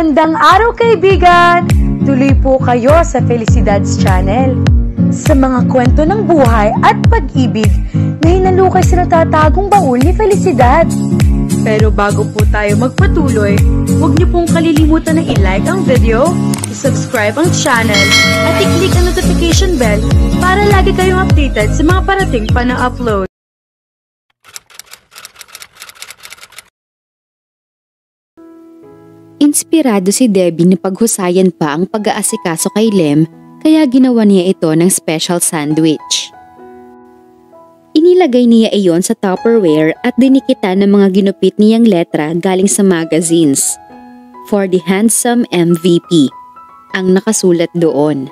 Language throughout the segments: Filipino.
Magandang araw kaibigan! Tuloy po kayo sa Felicidad's Channel. Sa mga kwento ng buhay at pag-ibig na hinalukay sa natatagong baul ni Felicidad. Pero bago po tayo magpatuloy, huwag niyo pong kalilimutan na i-like ang video, i-subscribe ang channel, at i-click ang notification bell para lagi kayong updated sa mga parating pa na upload. Inspirado si Debbie na paghusayan pa ang pag-aasikaso kay Lem kaya ginawa niya ito ng special sandwich. Inilagay niya iyon sa Tupperware at dinikitan ng mga ginupit niyang letra galing sa magazines. For the handsome MVP, ang nakasulat doon.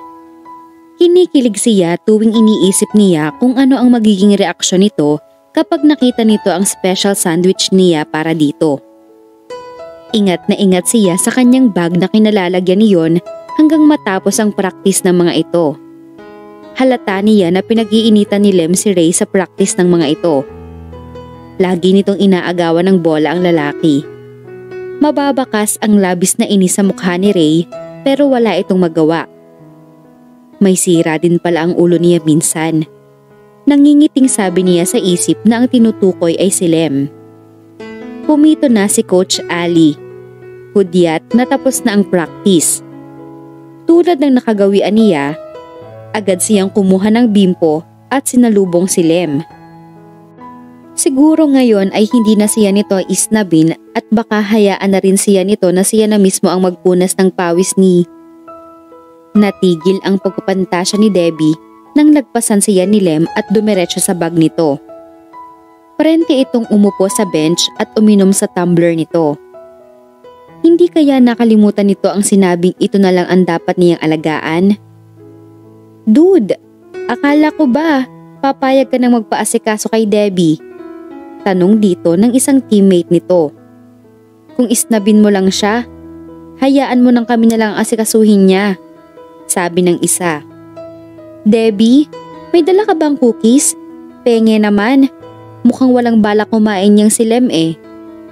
Kinikilig siya tuwing iniisip niya kung ano ang magiging reaksyon nito kapag nakita nito ang special sandwich niya para dito. Ingat na ingat siya sa kanyang bag na kinalalagyan niyon hanggang matapos ang praktis ng mga ito. Halata niya na pinag-iinitan ni Lem si Ray sa praktis ng mga ito. Lagi nitong inaagawan ng bola ang lalaki. Mababakas ang labis na inis sa mukha ni Ray pero wala itong magawa. May sira din pala ang ulo niya minsan. Nangingiting sabi niya sa isip na ang tinutukoy ay si Lem. Pumito na si Coach Ali. Hudyat na tapos na ang practice. Tulad ng nakagawian niya, agad siyang kumuha ng bimpo at sinalubong si Lem. Siguro ngayon ay hindi na siya nito isnabin at baka hayaan na rin siya nito na siya na mismo ang magpunas ng pawis ni. Natigil ang pagpapantasya ni Debbie nang nagpasan siya ni Lem at dumiretso sa bag nito. Parente itong umupo sa bench at uminom sa tumbler nito. Hindi kaya nakalimutan nito ang sinabing ito na lang ang dapat niyang alagaan? Dude, akala ko ba papayag ka nang magpaasikaso kay Debbie? Tanong dito ng isang teammate nito. Kung isnabin mo lang siya, hayaan mo nang kami na lang asikasuhin niya, sabi ng isa. Debbie, may dala ka bang cookies? Penge naman, mukhang walang balak kumain niyang si Lem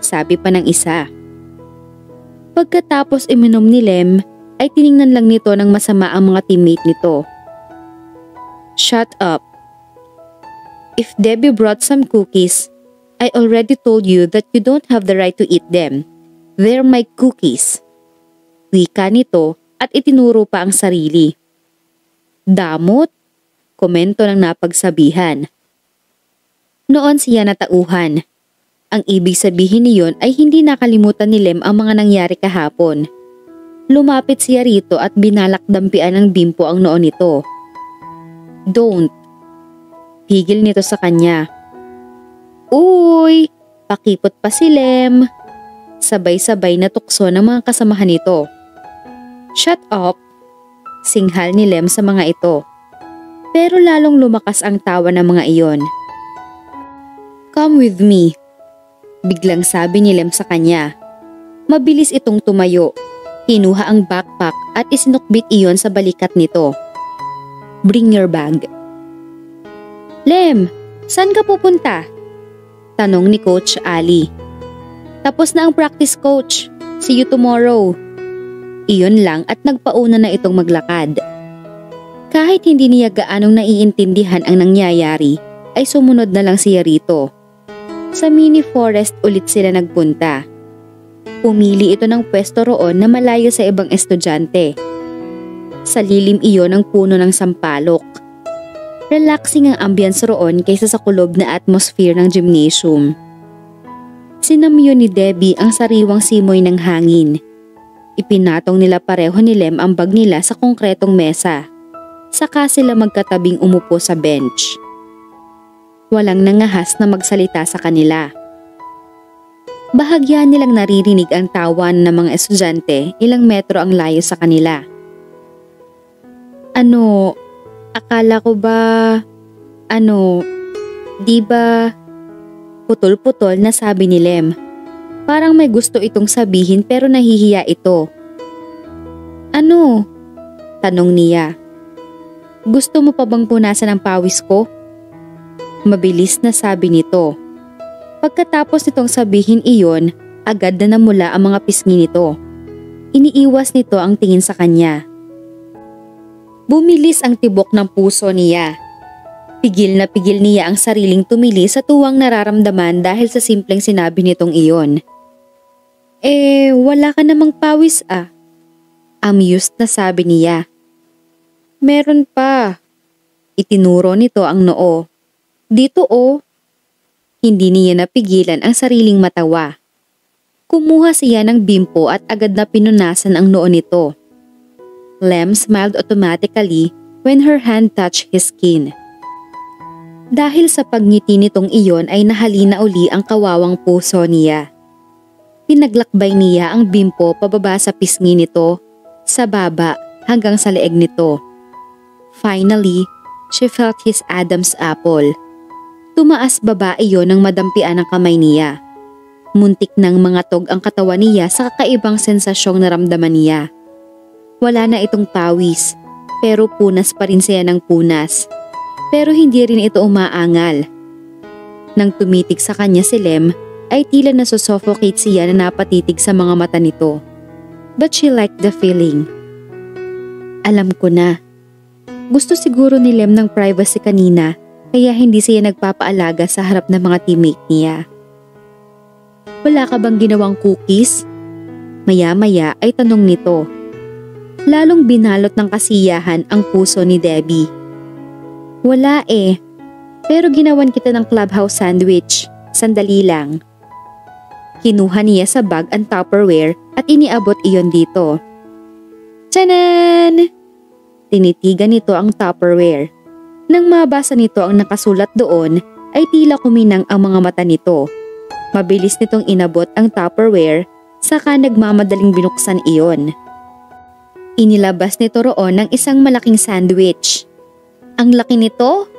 sabi pa ng isa. Pagkatapos iminom ni Lem, ay tiningnan lang nito ng masama ang mga teammate nito. Shut up. If Debbie brought some cookies, I already told you that you don't have the right to eat them. They're my cookies. Wika nito at itinuro pa ang sarili. Damot, komento ng napagsabihan. Noon siya natauhan. Ang ibig sabihin niyon ay hindi nakalimutan ni Lem ang mga nangyari kahapon. Lumapit siya rito at binalakdampian ng bimpo ang noo nito. Don't. Pigil nito sa kanya. Uy! Pakipot pa si Lem. Sabay-sabay na tukso ng mga kasamahan nito. Shut up! Singhal ni Lem sa mga ito. Pero lalong lumakas ang tawa ng mga iyon. Come with me. Biglang sabi ni Lem sa kanya. Mabilis itong tumayo. Kinuha ang backpack at isinukbit iyon sa balikat nito. Bring your bag. Lem, saan ka pupunta? Tanong ni Coach Ali. Tapos na ang practice, Coach. See you tomorrow. Iyon lang at nagpauna na itong maglakad. Kahit hindi niya gaanong naiintindihan ang nangyayari, ay sumunod na lang siya rito. Sa mini forest ulit sila nagpunta. Pumili ito ng pwesto roon na malayo sa ibang estudyante. Sa lilim iyon ng puno ng sampalok. Relaxing ang ambience roon kaysa sa kulob na atmosphere ng gymnasium. Sinamyo ni Debbie ang sariwang simoy ng hangin. Ipinatong nila pareho ni Lem ang bag nila sa konkretong mesa. Saka sila magkatabing umupo sa bench. Walang nangahas na magsalita sa kanila. Bahagya nilang naririnig ang tawanan ng mga estudyante ilang metro ang layo sa kanila. Ano, akala ko ba, di ba? Putol-putol na sabi ni Lem. Parang may gusto itong sabihin pero nahihiya ito. Ano? Tanong niya. Gusto mo pa bang punasan ang pawis ko? Mabilis na sabi nito. Pagkatapos nitong sabihin iyon, agad na namula ang mga pisngi nito. iniiwas nito ang tingin sa kanya. Bumilis ang tibok ng puso niya. Pigil na pigil niya ang sariling tumili sa tuwang nararamdaman dahil sa simpleng sinabi nitong iyon. Wala ka namang pawis ah. Amused na sabi niya. Meron pa. Itinuro nito ang noo. Dito oh. Hindi niya napigilan ang sariling matawa. Kumuha siya ng bimpo at agad na pinunasan ang noo nito. Lem smiled automatically when her hand touched his skin. Dahil sa pagngiti nitong iyon ay nahalina uli ang kawawang puso niya. Pinaglakbay niya ang bimpo pababa sa pisngi nito, sa baba hanggang sa leeg nito. Finally, she felt his Adam's apple. Tumaas baba iyon nang madampian ang kamay niya. Muntik nang mangatog ang katawan niya sa kakaibang sensasyong naramdaman niya. Wala na itong pawis, pero punas pa rin siya ng punas. Pero hindi rin ito umaangal. Nang tumitig sa kanya si Lem, ay tila nasusuffocate siya na napatitig sa mga mata nito. But she liked the feeling. Alam ko na. Gusto siguro ni Lem ng privacy kanina, kaya hindi siya nagpapaalaga sa harap ng mga teammate niya. Wala ka bang ginawang cookies? Maya-maya ay tanong nito. Lalong binalot ng kasiyahan ang puso ni Debbie. Wala pero ginawan kita ng clubhouse sandwich. Sandali lang. Kinuha niya sa bag ang Tupperware at iniabot iyon dito. Tanan! Tinitigan nito ang Tupperware. Nang mabasa nito ang nakasulat doon, ay tila kuminang ang mga mata nito. Mabilis nitong inabot ang Tupperware, saka nagmamadaling binuksan iyon. Inilabas nito roon ng isang malaking sandwich. Ang laki nito?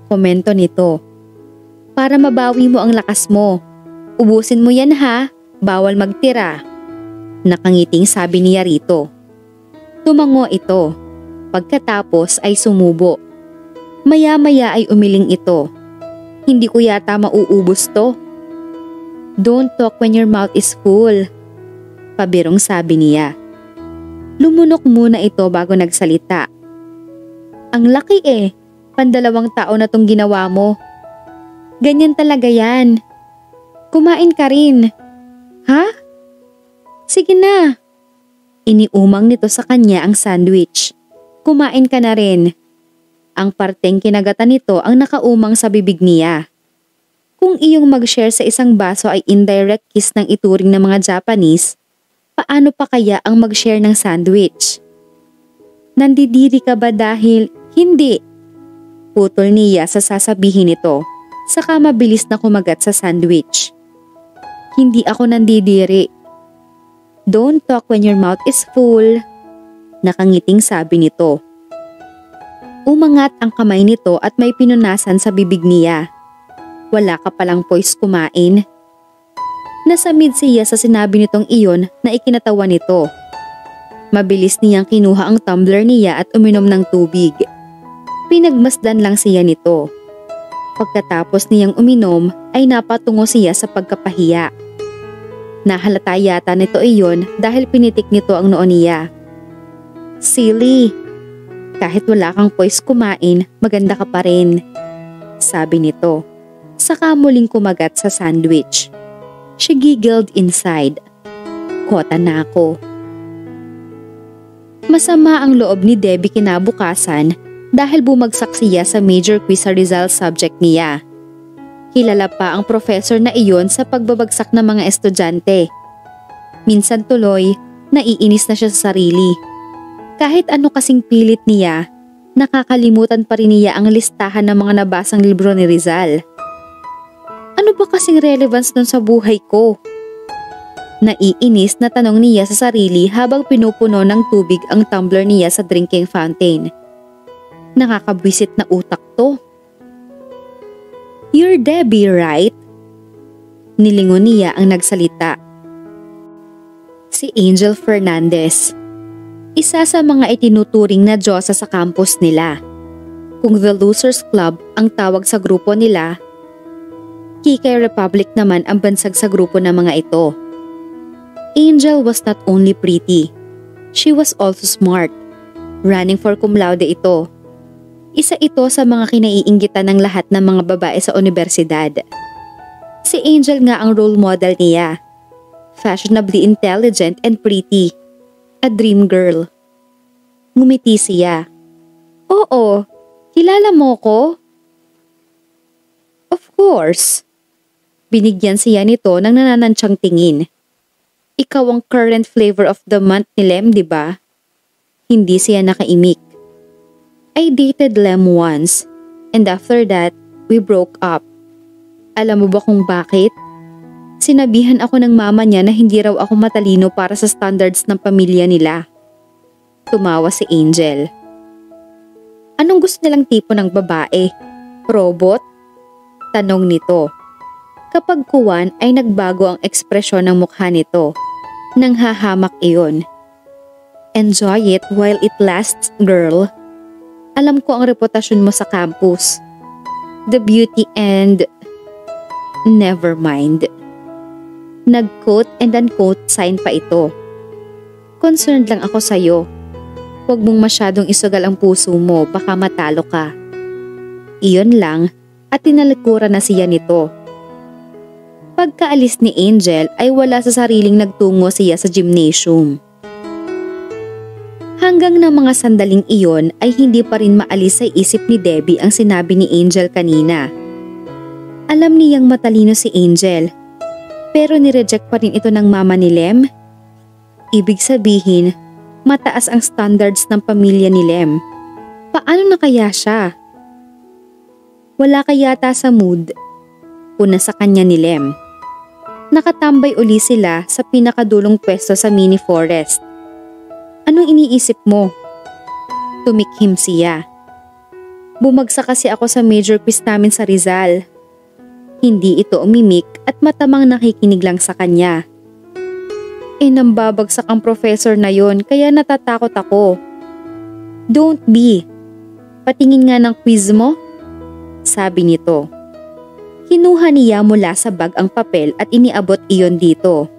Komento nito. Para mabawi mo ang lakas mo. Ubusin mo yan ha, bawal magtira. Nakangiting sabi niya rito. Tumango ito. Pagkatapos ay sumubo. Maya-maya ay umiling ito. Hindi ko yata mauubos to. Don't talk when your mouth is full. Pabirong sabi niya. Lumunok muna ito bago nagsalita. Ang laki Pandalawang tao na tong ginawa mo. Ganyan talaga yan. Kumain ka rin. Ha? Sige na. Iniumang nito sa kanya ang sandwich. Kumain ka na rin. Ang parteng kinagatan nito ang nakaumang sa bibig niya. Kung iyong mag-share sa isang baso ay indirect kiss ng ituring ng mga Japanese, paano pa kaya ang mag-share ng sandwich? Nandidiri ka ba dahil hindi? Putol niya sa sasabihin nito, saka mabilis na kumagat sa sandwich. Hindi ako nandidiri. Don't talk when your mouth is full. Nakangiting sabi nito. Umangat ang kamay nito at may pinunasan sa bibig niya. Wala ka palang poise kumain. Nasamid siya sa sinabi nitong iyon na ikinatawa nito. Mabilis niyang kinuha ang tumbler niya at uminom ng tubig. Pinagmasdan lang siya nito. Pagkatapos niyang uminom ay napatungo siya sa pagkapahiya. Nahalata yata nito iyon dahil pinitik nito ang noo niya. Silly! Kahit wala kang poise kumain, maganda ka pa rin. Sabi nito. Saka muling kumagat sa sandwich. She giggled inside. Kota na ako. Masama ang loob ni Debbie kinabukasan dahil bumagsak siya sa major quiz sa Rizal subject niya. Kilala pa ang professor na iyon sa pagbabagsak ng mga estudyante. Minsan tuloy, naiinis na siya sa sarili. Kahit ano kasing pilit niya, nakakalimutan pa rin niya ang listahan ng mga nabasang libro ni Rizal. Ano ba kasing relevance nun sa buhay ko? Naiinis na tanong niya sa sarili habang pinupuno ng tubig ang tumbler niya sa drinking fountain. Nakakabwisit na utak to. You're Debbie, right? Nilingon niya ang nagsalita. Si Angel Fernandez. Isa sa mga itinuturing na diyosa sa campus nila. Kung The Losers Club ang tawag sa grupo nila, Kikay Republic naman ang bansag sa grupo ng mga ito. Angel was not only pretty, she was also smart. Running for cum laude ito. Isa ito sa mga kinaiinggitan ng lahat ng mga babae sa universidad. Si Angel nga ang role model niya. Fashionably intelligent and pretty. A dream girl. Ngumiti siya. Oo, kilala mo ko? Of course. Binigyan siya nito ng nananansyang tingin. Ikaw ang current flavor of the month ni Lem, di ba? Hindi siya nakaimik. I dated Lem once, and after that, we broke up. Alam mo ba kung bakit? Sinabihan ako ng mama niya na hindi raw ako matalino para sa standards ng pamilya nila. Tumawa si Angel. Anong gusto nilang tipo ng babae? Robot? Tanong nito. Kapag kuwan ay nagbago ang ekspresyon ng mukha nito. Nang hahamak iyon. Enjoy it while it lasts, girl. Alam ko ang reputasyon mo sa campus. The beauty and... Never mind. Nag-quote and unquote sign pa ito. Concerned lang ako sa'yo. Huwag mong masyadong isugal ang puso mo, baka matalo ka. Iyon lang at tinalikuran na siya nito. Pagkaalis ni Angel ay wala sa sariling nagtungo siya sa gymnasium. Hanggang na mga sandaling iyon ay hindi pa rin maalis sa isip ni Debbie ang sinabi ni Angel kanina. Alam niyang matalino si Angel, pero nireject pa rin ito ng mama ni Lem. Ibig sabihin, mataas ang standards ng pamilya ni Lem. Paano na kaya siya? Wala kayata sa mood. Puna sa kanya ni Lem. Nakatambay uli sila sa pinakadulong pwesto sa mini forest. Anong iniisip mo? Tumikhim siya. Bumagsak kasi ako sa major quiz namin sa Rizal. Hindi ito umimik at matamang nakikinig lang sa kanya. Nambabagsak ang professor na yon kaya natatakot ako. Don't be. Patingin nga ng quiz mo? Sabi nito. Kinuha niya mula sa bag ang papel at iniabot iyon dito.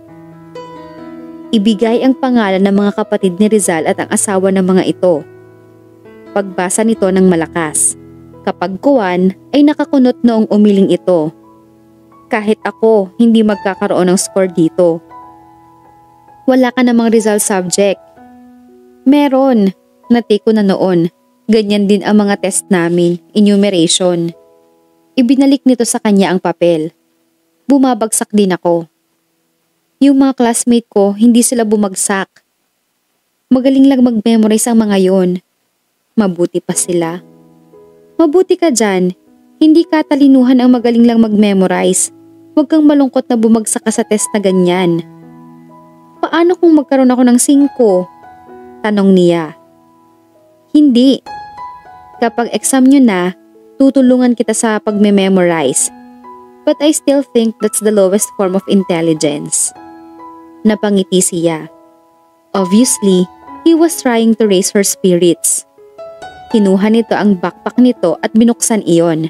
Ibigay ang pangalan ng mga kapatid ni Rizal at ang asawa ng mga ito. Pagbasa nito ng malakas. Kapag kuwan ay nakakunot noong umiling ito. Kahit ako, hindi magkakaroon ng score dito. Wala ka namang Rizal subject. Meron. Natake ko na noon. Ganyan din ang mga test namin, enumeration. Ibinalik nito sa kanya ang papel. Bumabagsak din ako. Yung mga classmate ko, hindi sila bumagsak. Magaling lang mag-memorize ang mga yon. Mabuti pa sila. Mabuti ka dyan. Hindi katalinuhan ang magaling lang mag-memorize. Huwag kang malungkot na bumagsak ka sa test na ganyan. Paano kung magkaroon ako ng 5? Tanong niya. Hindi. Kapag exam nyo na, tutulungan kita sa pagme-memorize. But I still think that's the lowest form of intelligence. Napangiti siya. Obviously, he was trying to raise her spirits. Kinuha nito ang backpack nito at binuksan iyon.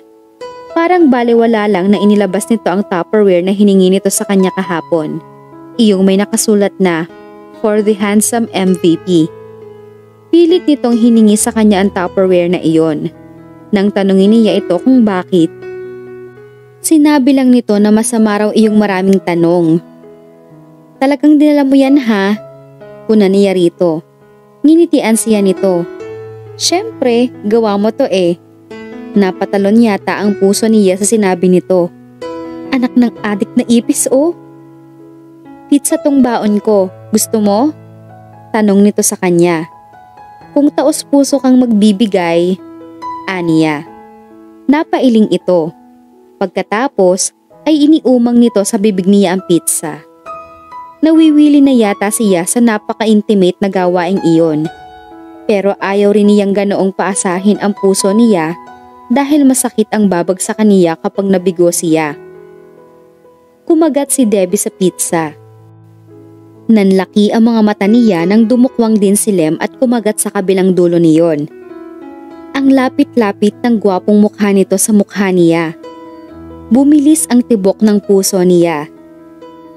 Parang balewala lang na inilabas nito ang Tupperware na hiningi nito sa kanya kahapon. Iyong may nakasulat na, for the handsome MVP. Pilit nitong hiningi sa kanya ang Tupperware na iyon. Nang tanungin niya ito kung bakit, sinabi lang nito na masama raw iyong maraming tanong. Talagang dinala mo yan ha? Puna niya rito. Nginitian siya nito. Siyempre, gawa mo to eh. Napatalon yata ang puso niya sa sinabi nito. Anak ng adik na ipis oh. Pizza tong baon ko, gusto mo? Tanong nito sa kanya. Kung taos puso kang magbibigay, aniya. Napailing ito. Pagkatapos ay iniumang nito sa bibig niya ang pizza. Nawiwili na yata siya sa napaka-intimate na gawaing iyon. Pero ayaw rin niyang ganoong paasahin ang puso niya dahil masakit ang babagsakan niya kapag nabigo siya. Kumagat si Debbie sa pizza. Nanlaki ang mga mata niya nang dumukwang din si Lem at kumagat sa kabilang dulo niyon. Ang lapit-lapit ng gwapong mukha nito sa mukha niya. Bumilis ang tibok ng puso niya.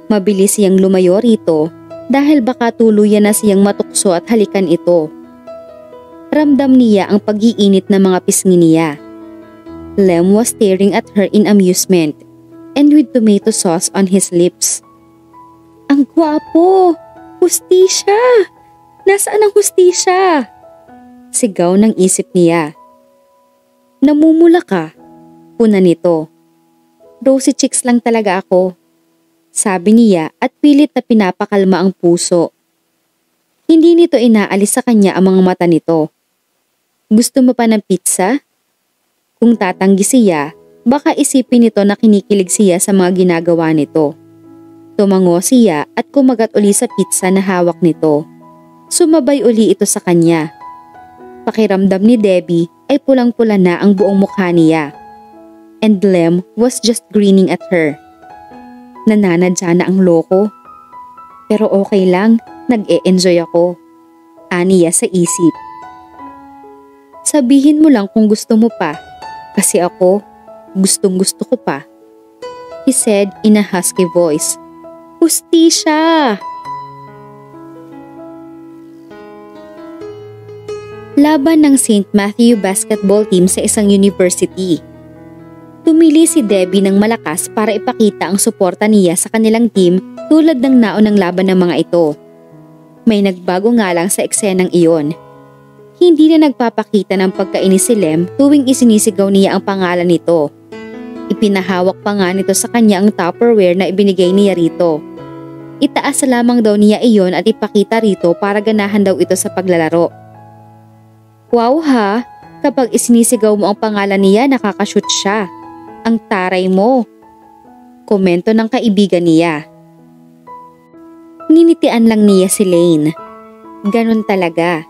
Mabilis siyang lumayo rito dahil baka tuluyan na siyang matukso at halikan ito. Ramdam niya ang pag-iinit ng mga pisngi niya. Lem was staring at her in amusement and with tomato sauce on his lips. Ang gwapo! Hustisya! Nasaan ang hustisya? Sigaw ng isip niya. Namumula ka, puna nito. Rosy cheeks lang talaga ako, sabi niya at pilit na pinapakalma ang puso. Hindi nito inaalis sa kanya ang mga mata nito. Gusto mo pa ng pizza? Kung tatanggi siya, baka isipin nito na kinikilig siya sa mga ginagawa nito. Tumango siya at kumagat uli sa pizza na hawak nito. Sumabay uli ito sa kanya. Pakiramdam ni Debbie ay pulang-pula na ang buong mukha niya. And Lem was just grinning at her. Nananadya na ang loko. Pero okay lang, nag-e-enjoy ako. Aniya sa isip. Sabihin mo lang kung gusto mo pa, kasi ako, gustong-gusto ko pa. He said in a husky voice. Hustisya! Laban ng St. Matthew basketball team sa isang university. Tumili si Debbie ng malakas para ipakita ang suporta niya sa kanilang team tulad ng naunang laban ng mga ito. May nagbago nga lang sa eksenang iyon. Hindi na nagpapakita ng pagkainis si Lem tuwing isinisigaw niya ang pangalan nito. Ipinahawak pa nga nito sa kanya ang Tupperware na ibinigay niya rito. Itaas lamang daw niya iyon at ipakita rito para ganahan daw ito sa paglalaro. Wow ha, kapag isinisigaw mo ang pangalan niya nakakashoot siya. Ang taray mo. Komento ng kaibigan niya. Ninitian lang niya si Lane. Ganon talaga.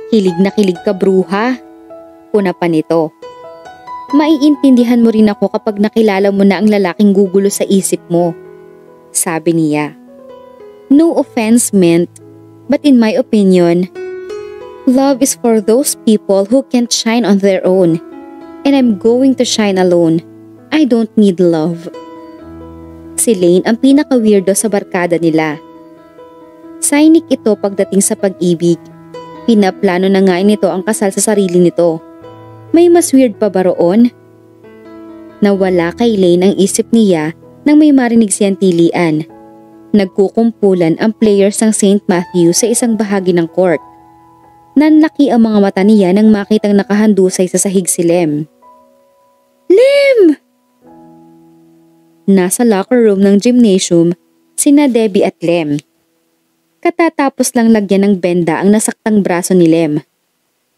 Hilig na kilig ka bruha. Puna pa nito. Maiintindihan mo rin ako kapag nakilala mo na ang lalaking gugulo sa isip mo. Sabi niya. No offense meant, but in my opinion, love is for those people who can't shine on their own. And I'm going to shine alone. I don't need love. Si Lane ang pinaka-weirdo sa barkada nila. Cynic ito pagdating sa pag-ibig. Pinaplano na nga nito ang kasal sa sarili nito. May mas weird pa ba roon? Nawala kay Lane ang isip niya nang may marinig siyang tilian. Nagkukumpulan ang players ng St. Matthew sa isang bahagi ng court. Nanlaki ang mga mata niya nang makitang nakahandusay sa sahig si Lem. Lem! Nasa locker room ng gymnasium, sina Debbie at Lem. Katatapos lang lagyan ng benda ang nasaktang braso ni Lem.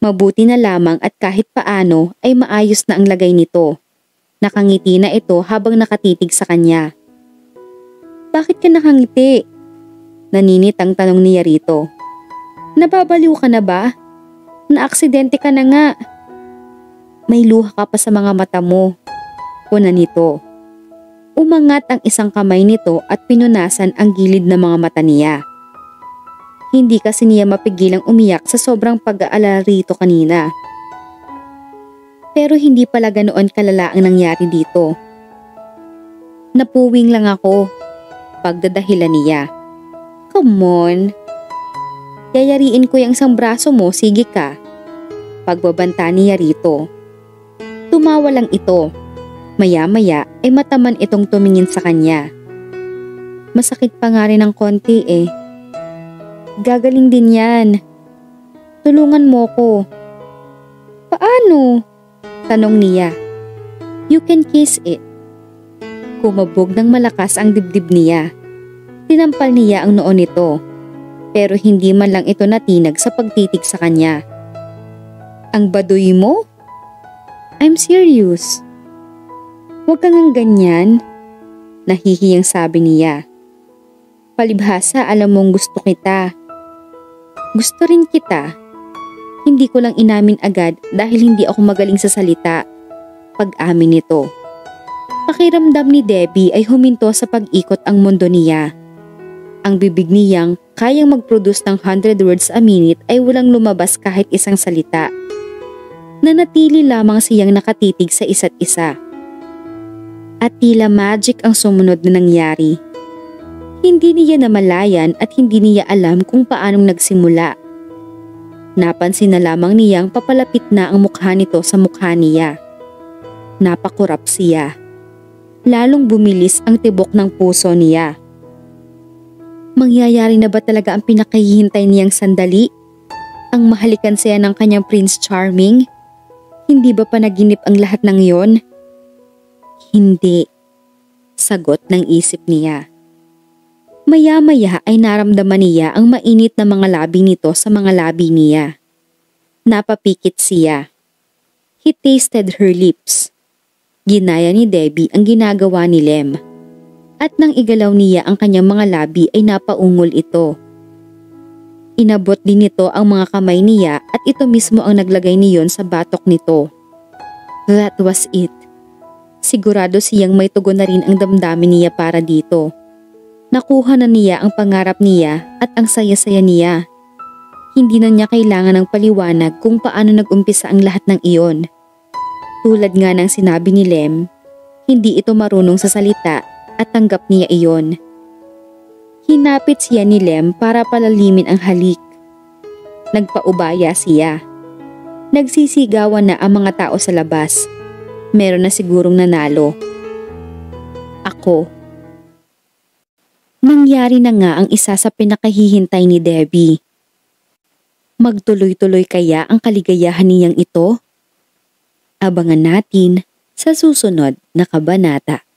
Mabuti na lamang at kahit paano ay maayos na ang lagay nito. Nakangiti na ito habang nakatitig sa kanya. Bakit ka nakangiti? Naninitang tanong niya rito. Nababaliw ka na ba? Naaksidente ka na nga. May luha ka pa sa mga mata mo. Puna nito. Umangat ang isang kamay nito at pinunasan ang gilid ng mga mata niya. Hindi kasi niya mapigilang umiyak sa sobrang pag-aalala rito kanina. Pero hindi pala ganoon kalala ang nangyari dito. Napuwing lang ako. Pagdadahilan niya. Come on. Yayariin ko yung isang braso mo, sige ka. Pagbabanta niya rito. Tumawa lang ito. Maya-maya ay mataman itong tumingin sa kanya. Masakit pa nga rin ng konti eh. Gagaling din yan. Tulungan mo ko. Paano? Tanong niya. You can kiss it. Kumabog ng malakas ang dibdib niya. Tinampal niya ang noo nito. Pero hindi man lang ito natinag sa pagtitig sa kanya. Ang baduy mo? I'm serious. Huwag kang ang ganyan. Nahihiyang sabi niya. Palibhasa alam mong gusto kita. Gusto rin kita. Hindi ko lang inamin agad dahil hindi ako magaling sa salita. Pag-amin nito. Pakiramdam ni Debbie ay huminto sa pag-ikot ang mundo niya. Ang bibig niyang kayang mag-produce ng 100 words a minute ay walang lumabas kahit isang salita. Nanatili lamang siyang nakatitig sa isa't isa. At tila magic ang sumunod na nangyari. Hindi niya namalayan at hindi niya alam kung paanong nagsimula. Napansin na lamang niyang papalapit na ang mukha nito sa mukha niya. Napakurap siya. Lalong bumilis ang tibok ng puso niya. Mangyayari na ba talaga ang pinakahihintay niyang sandali? Ang mahalikan siya ng kanyang Prince Charming? Hindi ba panaginip ang lahat ng iyon? Hindi. Sagot ng isip niya. Maya-maya ay naramdaman niya ang mainit na mga labi nito sa mga labi niya. Napapikit siya. He tasted her lips. Ginaya ni Debbie ang ginagawa ni Lem. At nang igalaw niya ang kanyang mga labi ay napaungol ito. Inabot din nito ang mga kamay niya at ito mismo ang naglagay niyon sa batok nito. That was it. Sigurado siyang may tugon na rin ang damdamin niya para dito. Nakuha na niya ang pangarap niya at ang saya-saya niya. Hindi na niya kailangan ng paliwanag kung paano nag-umpisa ang lahat ng iyon. Tulad nga ng sinabi ni Lem, hindi ito marunong sa salita at tanggap niya iyon. Hinapit siya ni Lem para palalimin ang halik. Nagpaubaya siya. Nagsisigawan na ang mga tao sa labas. Meron na sigurong nanalo. Ako. Nangyari na nga ang isa sa pinakahihintay ni Debbie. Magtuloy-tuloy kaya ang kaligayahan niyang ito? Abangan natin sa susunod na kabanata.